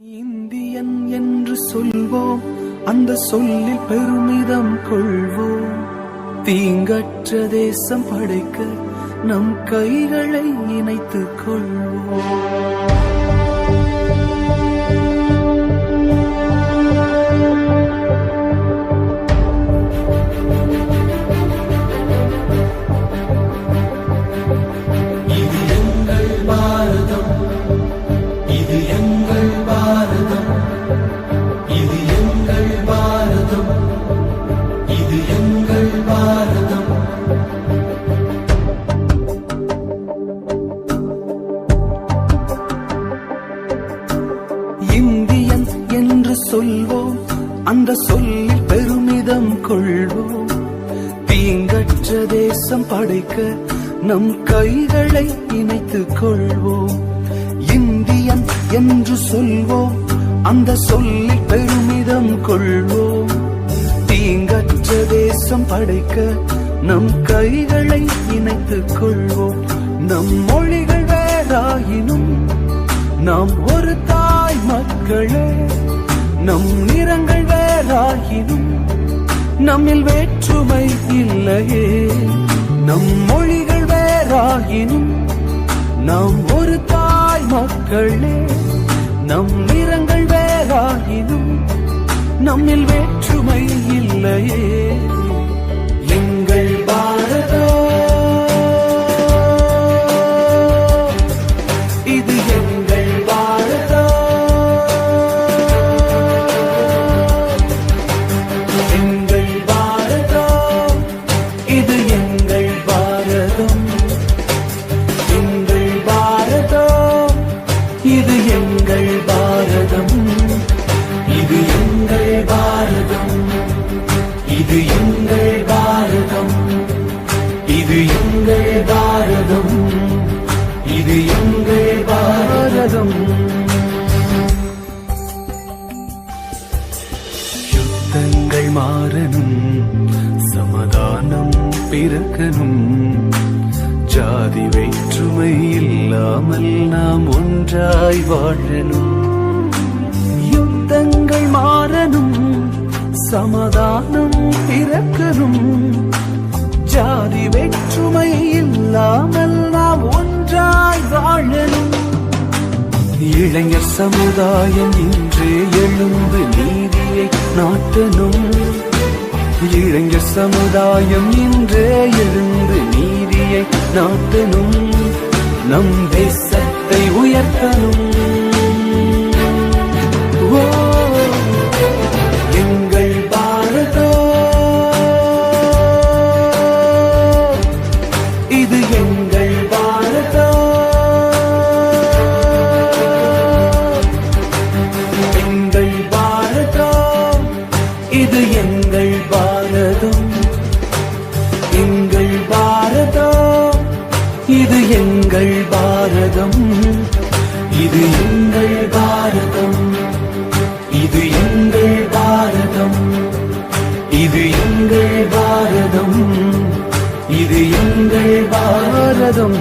Indian என்று சொல்வோம், அந்த சொல்லில் பெருமிதம் கொள்வோம். தீங்கற்ற தேசம் படைக்க நம் கைகளை இணைத்துக் கொள்வோம். இந்தியன் என்று சொல்வோம், அந்த சொல்லில் பெருமிதம் கொள்வோம். தீங்கற்ற தேசம் படைக்க நம் கைகளை இணைத்துக் கொள்வோம். இந்தியன் என்று சொல்வோம், அந்த சொல்லில் பெருமிதம் கொள்வோம். தீங்கற்ற தேசம் படைக்க நம் கைகளை இணைத்துக் கொள்வோம். நம் மொழிகள் வேறாயினும் நாம் ஒரு தாய் மக்களே. நம் நிறங்கள் வேறாயினும் நம்மில் வேற்றுமை இல்லையே. நம் மொழிகள் வேறாயினும் நாம் ஒரு தாய் மக்களே. நம் நிறங்கள் வேறாயினும் நம்மில் வேற்றுமை இல்லையே. எங்கள் பாரதம் இது எங்கள் பாரதம். எங்கள் பாரதம் இது எங்கள் பாரதம். எங்கள் பாரதம் இது எங்கள் பாரதம். இது எங்கள் பாரதம். இது எங்கள் பாரதம். இது எங்கள் பாரதம். இது எங்கள் பாரதம். யுத்தங்கள் மாறணும், சமாதானம் பிறக்கணும். ஜாதி வேற்றுமை இல்லாமல் நாம் ஒன்றாய் வாழணும். யுத்தங்கள் மாறணும், சமாதானம் பிறக்கணும். ஜாதி வேற்றுமை இல்லாமல் நாம் ஒன்றாய் வாழணும். இளைஞர் சமுதாயம் இன்றே எழுந்து நீதியை நாட்டணும். இளைஞர் சமுதாயம் இன்றே எழுந்து நீதியை நாட்டணும். நம் தேசத்தை உயர்த்தணும். எங்கள் பாரதம் இது எங்கள் பாரதம். எங்கள் பாரதம் இது எங்கள் பாரதம். எங்கள் பாரதம் இது எங்கள் பாரதம். இது எங்கள் பாரதம். இது எங்கள் பாரதம். இது எங்கள் பாரதம். இது எங்கள் பாரதம்.